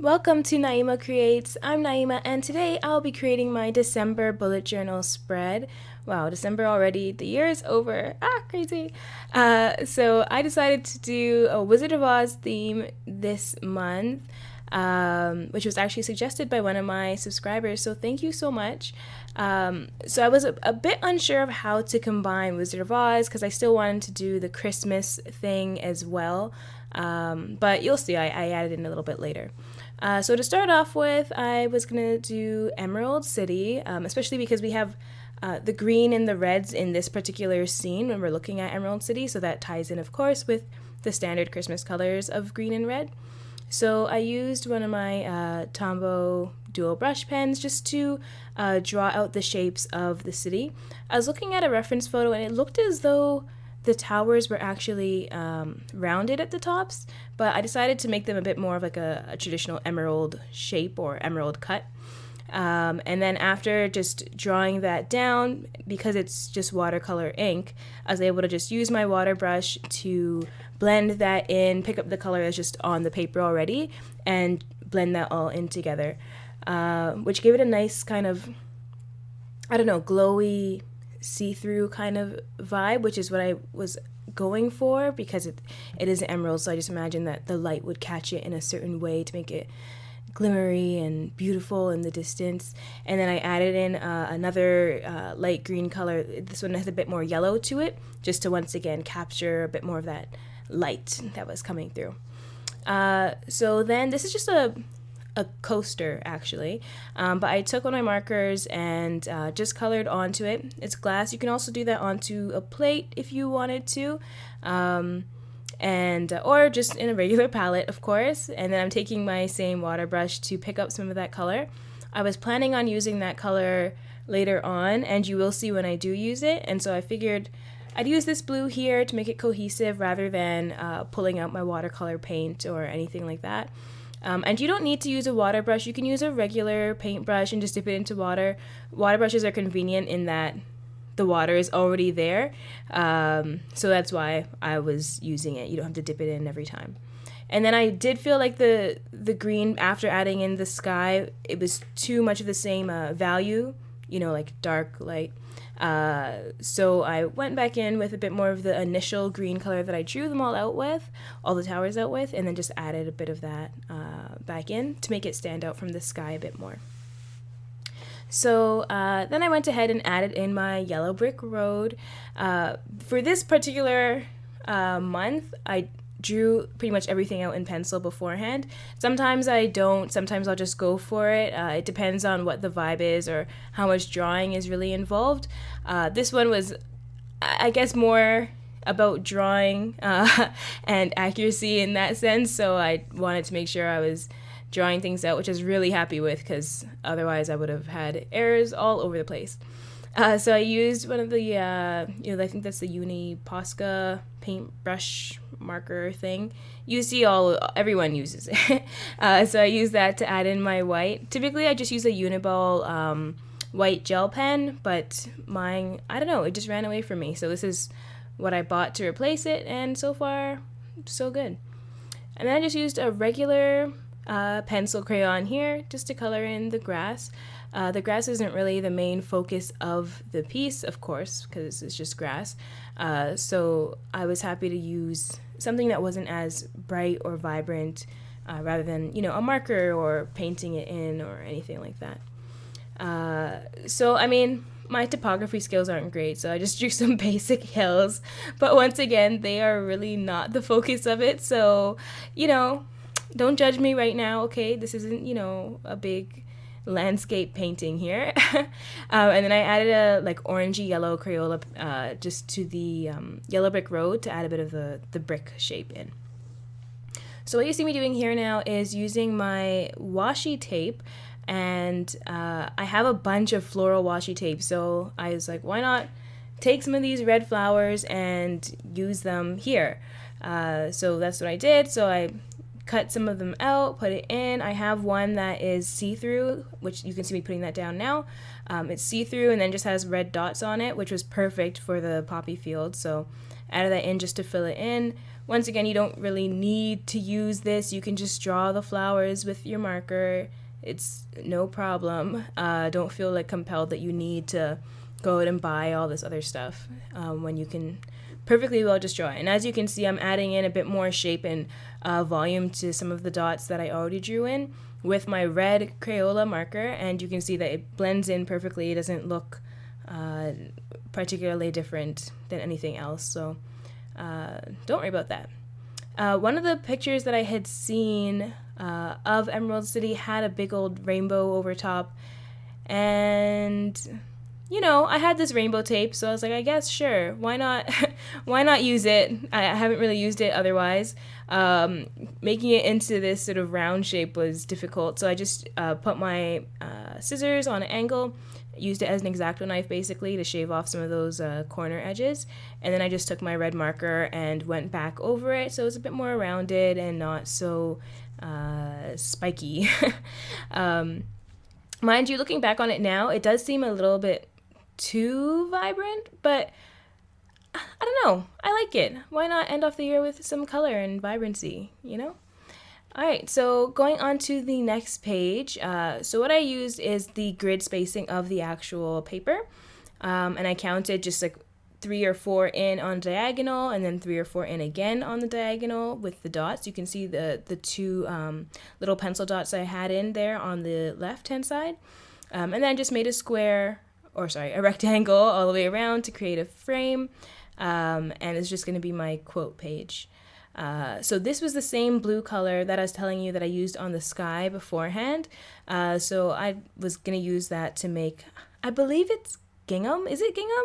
Welcome to Naima Creates. I'm Naima, and today I'll be creating my December bullet journal spread. Wow, December already, the year is over. Crazy. So I decided to do a Wizard of Oz theme this month, which was actually suggested by one of my subscribers, so thank you so much. So I was a bit unsure of how to combine Wizard of Oz because I still wanted to do the Christmas thing as well, but you'll see, I added in a little bit later. So to start off with, I was going to do Emerald City, especially because we have the green and the reds in this particular scene when we're looking at Emerald City, so that ties in, of course, with the standard Christmas colors of green and red. So I used one of my Tombow dual brush pens just to draw out the shapes of the city. I was looking at a reference photo and it looked as though the towers were actually rounded at the tops, but I decided to make them a bit more of like a traditional emerald shape or emerald cut. And then after just drawing that down, because it's just watercolor ink, I was able to just use my water brush to blend that in, pick up the color that's just on the paper already, and blend that all in together, which gave it a nice kind of, glowy, see-through kind of vibe, which is what I was going for because it is an emerald, so I just imagined that the light would catch it in a certain way to make it glimmery and beautiful in the distance. And then I added in another light green color. This one has a bit more yellow to it, just to once again capture a bit more of that light that was coming through. So then this is just a coaster actually, but I took one of my markers and just colored onto it. It's glass. You can also do that onto a plate if you wanted to, and or just in a regular palette, of course. And then I'm taking my same water brush to pick up some of that color. I was planning on using that color later on, and you will see when I do use it, and so I figured I'd use this blue here to make it cohesive rather than pulling out my watercolor paint or anything like that. And you don't need to use a water brush. You can use a regular paintbrush and just dip it into water. Water brushes are convenient in that the water is already there. So that's why I was using it. You don't have to dip it in every time. And then I did feel like the green, after adding in the sky, it was too much of the same value, like dark, light. So I went back in with a bit more of the initial green color that I drew them all out with, all the towers out with, and then just added a bit of that back in to make it stand out from the sky a bit more. So then I went ahead and added in my yellow brick road. For this particular month, I drew pretty much everything out in pencil beforehand. Sometimes I don't, sometimes I'll just go for it. It depends on what the vibe is or how much drawing is really involved. This one was, I guess, more about drawing and accuracy in that sense, so I wanted to make sure I was drawing things out, which I was really happy with because otherwise I would have had errors all over the place. So I used one of the, I think that's the Uni Posca paintbrush marker thing. You see everyone uses it. So I used that to add in my white. Typically I just use a Uniball white gel pen, but mine, I don't know, it just ran away from me. So this is what I bought to replace it, and so far, so good. And then I just used a regular pencil crayon here just to color in the grass. The grass isn't really the main focus of the piece, of course, because it's just grass. So I was happy to use something that wasn't as bright or vibrant rather than, a marker or painting it in or anything like that. So, I mean, my topography skills aren't great, so I just drew some basic hills. But once again, they are really not the focus of it. So, don't judge me right now, okay? This isn't, a big landscape painting here. And then I added a orangey yellow Crayola just to the yellow brick road to add a bit of the brick shape in. So what you see me doing here now is using my washi tape, and I have a bunch of floral washi tape, so I was like, why not take some of these red flowers and use them here? So that's what I did. So I cut some of them out, put it in. I have one that is see-through, which you can see me putting that down now. It's see-through and then just has red dots on it, which was perfect for the poppy field. So added that in just to fill it in. once again, you don't really need to use this. You can just draw the flowers with your marker. It's no problem. Don't feel like compelled that you need to go out and buy all this other stuff when you can perfectly well just draw it. And as you can see, I'm adding in a bit more shape and volume to some of the dots that I already drew in with my red Crayola marker, and you can see that it blends in perfectly. It doesn't look particularly different than anything else, so don't worry about that. One of the pictures that I had seen of Emerald City had a big old rainbow over top, and you know, I had this rainbow tape, so I was like, I guess sure, why not why not use it? I haven't really used it otherwise. Making it into this sort of round shape was difficult, so I just put my scissors on an angle, used it as an X-Acto knife basically to shave off some of those corner edges, and then I just took my red marker and went back over it so it's a bit more rounded and not so spiky. Mind you, looking back on it now, it does seem a little bit too vibrant, but I don't know, I like it. Why not end off the year with some color and vibrancy, you know? Alright, so going on to the next page, so what I used is the grid spacing of the actual paper, and I counted just like 3 or 4 in on diagonal, and then 3 or 4 in again on the diagonal with the dots. You can see the 2 little pencil dots I had in there on the left hand side, and then I just made a rectangle all the way around to create a frame, and it's just going to be my quote page. So this was the same blue color that I was telling you that I used on the sky beforehand. So I was going to use that to make, I believe it's gingham. Is it gingham?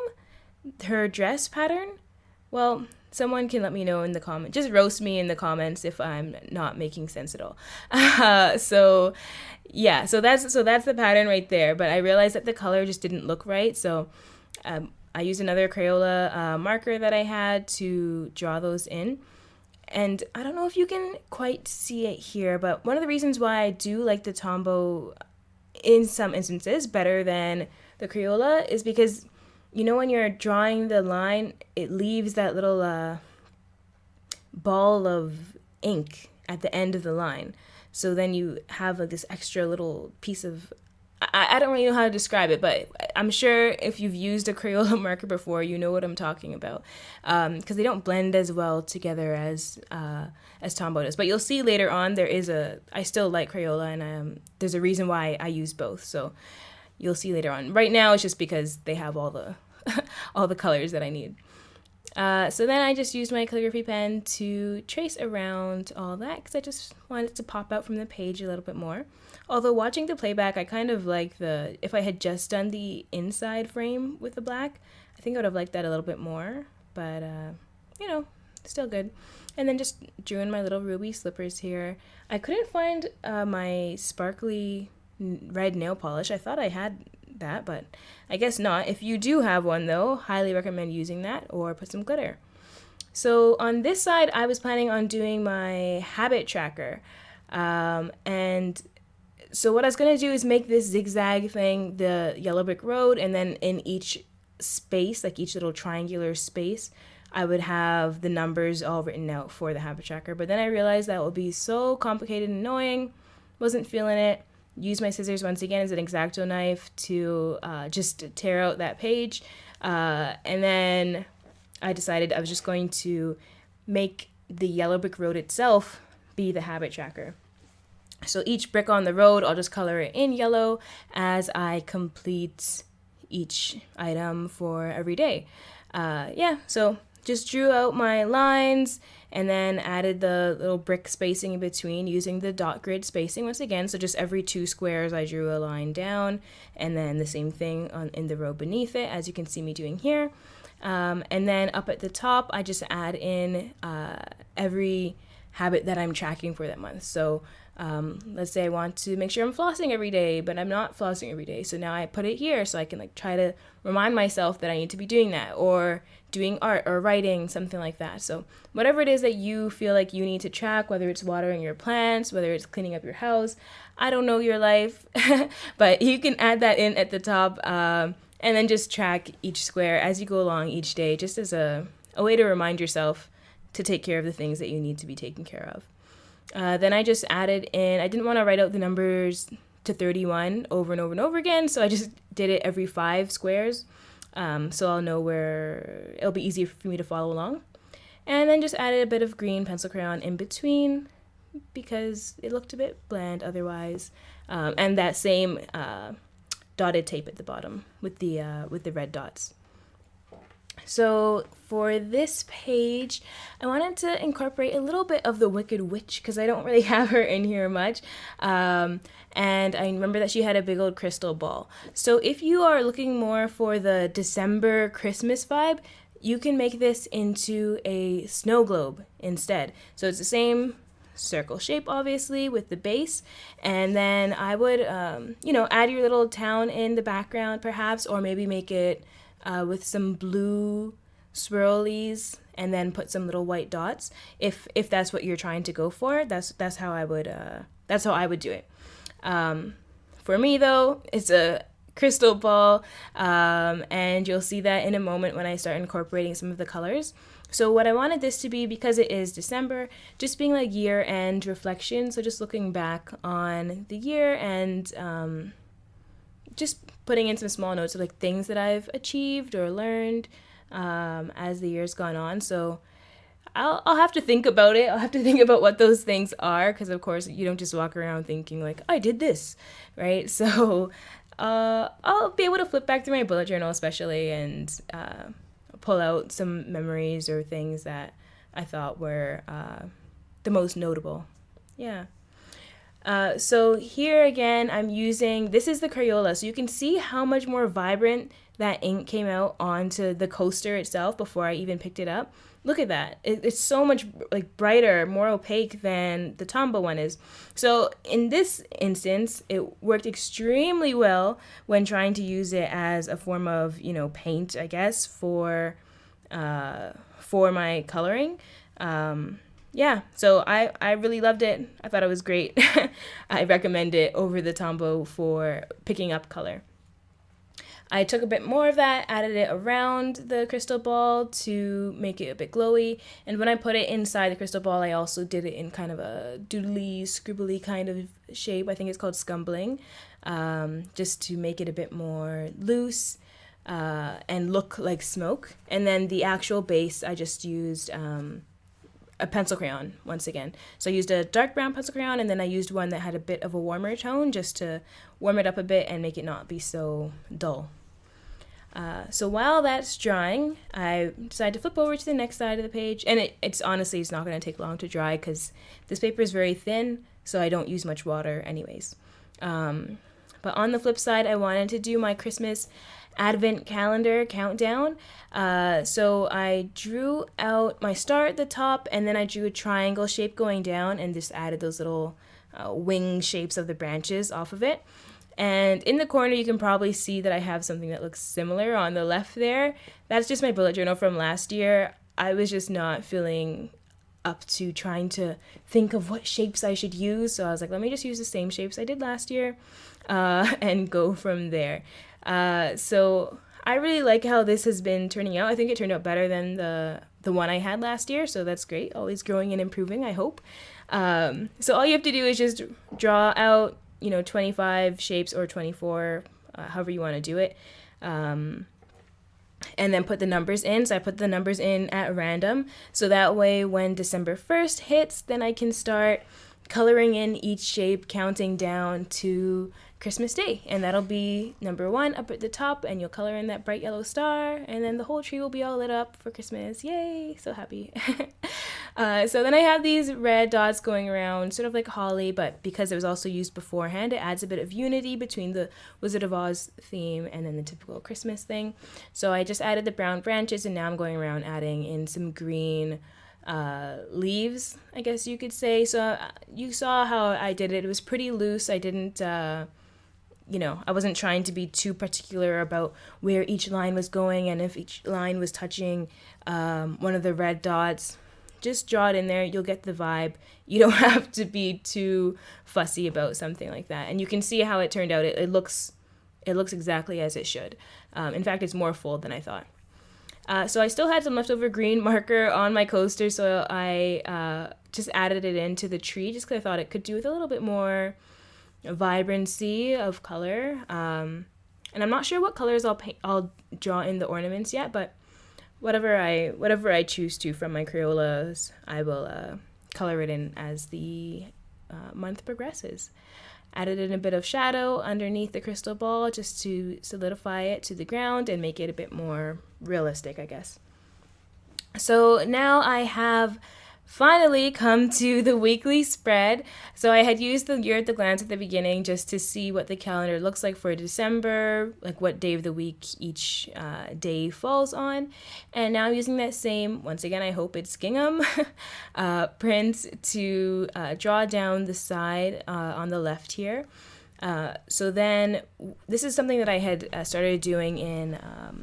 Her dress pattern? Well, someone can let me know in the comments. Just roast me in the comments if I'm not making sense at all. So yeah, so that's the pattern right there. But I realized that the color just didn't look right. So I used another Crayola marker that I had to draw those in. And I don't know if you can quite see it here, but one of the reasons why I do like the Tombow in some instances better than the Crayola is because, you know, when you're drawing the line, it leaves that little ball of ink at the end of the line. So then you have like this extra little piece of, I don't really know how to describe it, but I'm sure if you've used a Crayola marker before, you know what I'm talking about, because they don't blend as well together as Tombow does. But you'll see later on I still like Crayola, and there's a reason why I use both. So you'll see later on. Right now, it's just because they have all the all the colors that I need. So then I just used my calligraphy pen to trace around all that because I just wanted it to pop out from the page a little bit more. Although watching the playback, I kind of like if I had just done the inside frame with the black, I think I would have liked that a little bit more, but you know, still good. And then just drew in my little ruby slippers here. I couldn't find my sparkly red nail polish. I thought I had that, but I guess not. If you do have one though, highly recommend using that or put some glitter. So on this side, I was planning on doing my habit tracker, and so what I was going to do is make this zigzag thing, the yellow brick road, and then in each space, like each little triangular space, I would have the numbers all written out for the habit tracker. But then I realized that would be so complicated and annoying, wasn't feeling it. Use my scissors once again as an X-Acto knife to just tear out that page. And then I decided I was just going to make the yellow brick road itself be the habit tracker. So each brick on the road, I'll just color it in yellow as I complete each item for every day. So just drew out my lines and then added the little brick spacing in between using the dot grid spacing once again. So just every 2 squares I drew a line down, and then the same thing in the row beneath it, as you can see me doing here. And then up at the top, I just add in every habit that I'm tracking for that month. So let's say I want to make sure I'm flossing every day, but I'm not flossing every day. So now I put it here so I can like try to remind myself that I need to be doing that, or doing art or writing, something like that. So whatever it is that you feel like you need to track, whether it's watering your plants, whether it's cleaning up your house, I don't know your life, but you can add that in at the top, and then just track each square as you go along each day, just as a way to remind yourself to take care of the things that you need to be taken care of. Then I just added in, I didn't want to write out the numbers to 31 over and over and over again, so I just did it every 5 squares, so I'll know where it'll be easier for me to follow along. And then just added a bit of green pencil crayon in between because it looked a bit bland otherwise, and that same dotted tape at the bottom with the red dots. So for this page, I wanted to incorporate a little bit of the Wicked Witch because I don't really have her in here much. And I remember that she had a big old crystal ball. So if you are looking more for the December Christmas vibe, you can make this into a snow globe instead. So it's the same circle shape, obviously, with the base. And then I would, add your little town in the background perhaps, or maybe make it with some blue swirlies and then put some little white dots if that's what you're trying to go for. That's how I would do it. For me though, it's a crystal ball, and you'll see that in a moment when I start incorporating some of the colors. So what I wanted this to be, because it is December, just being like year-end reflection, so just looking back on the year and just putting in some small notes of like things that I've achieved or learned as the year's gone on. So I'll have to think about it. I'll have to think about what those things are, because of course you don't just walk around thinking like, I did this, right? So I'll be able to flip back through my bullet journal especially and pull out some memories or things that I thought were the most notable. Yeah. So here again, I'm using, this is the Crayola, so you can see how much more vibrant that ink came out onto the coaster itself before I even picked it up. Look at that. It's so much like brighter, more opaque than the Tombow one is. So in this instance, it worked extremely well when trying to use it as a form of, paint, I guess, for my coloring. Yeah, so I really loved it. I thought it was great. I recommend it over the Tombow for picking up color. I took a bit more of that, added it around the crystal ball to make it a bit glowy. And when I put it inside the crystal ball, I also did it in kind of a doodly, scribbly kind of shape. I think it's called scumbling, just to make it a bit more loose and look like smoke. And then the actual base, I just used a pencil crayon once again. So I used a dark brown pencil crayon, and then I used one that had a bit of a warmer tone just to warm it up a bit and make it not be so dull. So while that's drying, I decided to flip over to the next side of the page, and it's honestly, it's not going to take long to dry because this paper is very thin, so I don't use much water anyways. But on the flip side, I wanted to do my Christmas Advent calendar countdown. So I drew out my star at the top, and then I drew a triangle shape going down and just added those little wing shapes of the branches off of it. And in the corner, you can probably see that I have something that looks similar on the left there. That's just my bullet journal from last year. I was just not feeling up to trying to think of what shapes I should use. So I was like, let me just use the same shapes I did last year and go from there. So I really like how this has been turning out. I think it turned out better than the one I had last year. So that's great. Always growing and improving, I hope. So all you have to do is just draw out 25 shapes or 24, however you want to do it. And then put the numbers in. So I put the numbers in at random. So that way when December 1st hits, then I can start coloring in each shape, counting down to Christmas Day. And that'll be number 1 up at the top, and you'll color in that bright yellow star, and then the whole tree will be all lit up for Christmas. Yay! So happy. So then I have these red dots going around, sort of like holly, but because it was also used beforehand, it adds a bit of unity between the Wizard of Oz theme and then the typical Christmas thing. So I just added the brown branches, and now I'm going around adding in some green leaves, I guess you could say. So you saw how I did it. It was pretty loose. I didn't I wasn't trying to be too particular about where each line was going and if each line was touching one of the red dots. Just draw it in there. You'll get the vibe. You don't have to be too fussy about something like that. And you can see how it turned out. It looks exactly as it should. In fact, it's more full than I thought. So I still had some leftover green marker on my coaster, so I just added it into the tree just because I thought it could do with a little bit more vibrancy of color. And I'm not sure what colors I'll draw in the ornaments yet, but whatever I choose to from my Crayolas, I will color it in as the month progresses. Added in a bit of shadow underneath the crystal ball just to solidify it to the ground and make it a bit more realistic, I guess. So now I have finally come to the weekly spread. So I had used the year at the glance at the beginning just to see what the calendar looks like for December, like what day of the week each day falls on. And now I'm using that same, once again, I hope it's gingham, print to draw down the side on the left here. So then this is something that I had started doing in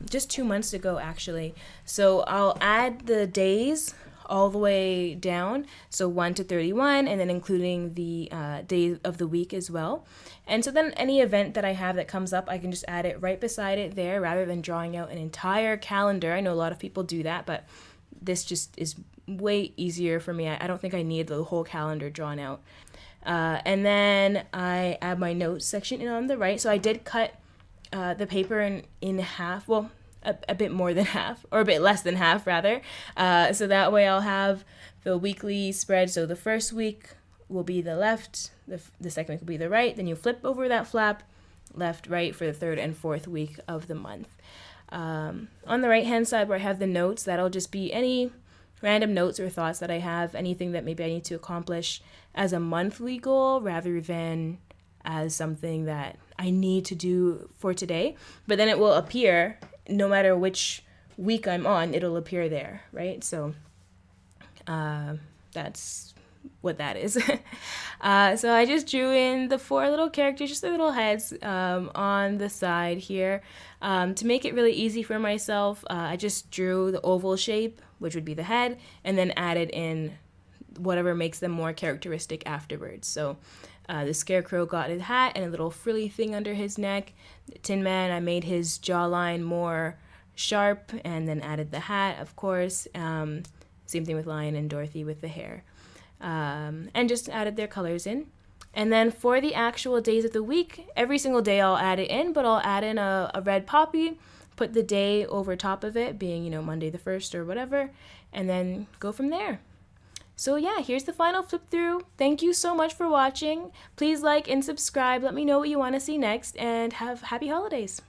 just 2 months ago, actually. So I'll add the days all the way down, so 1 to 31, and then including the day of the week as well. And so then any event that I have that comes up, I can just add it right beside it there rather than drawing out an entire calendar. I know a lot of people do that, but this just is way easier for me. I don't think I need the whole calendar drawn out. And then I add my notes section in on the right. So I did cut the paper in half, well, a bit more than half, or a bit less than half rather. So that way I'll have the weekly spread. So the first week will be the left, the second week will be the right, then you flip over that flap, left, right for the third and fourth week of the month. On the right hand side where I have the notes, that'll just be any random notes or thoughts that I have, anything that maybe I need to accomplish as a monthly goal rather than as something that I need to do for today. But then it will appear no matter which week I'm on, it'll appear there, right? So that's what that is. So I just drew in the 4 little characters, just the little heads on the side here. To make it really easy for myself, I just drew the oval shape, which would be the head, and then added in whatever makes them more characteristic afterwards. So the Scarecrow got his hat and a little frilly thing under his neck. The Tin Man, I made his jawline more sharp and then added the hat, of course. Same thing with Lion and Dorothy with the hair. And just added their colors in. And then for the actual days of the week, every single day I'll add it in, but I'll add in a red poppy, put the day over top of it, being, Monday the 1st or whatever, and then go from there. So yeah, here's the final flip through. Thank you so much for watching. Please like and subscribe. Let me know what you want to see next, and have happy holidays.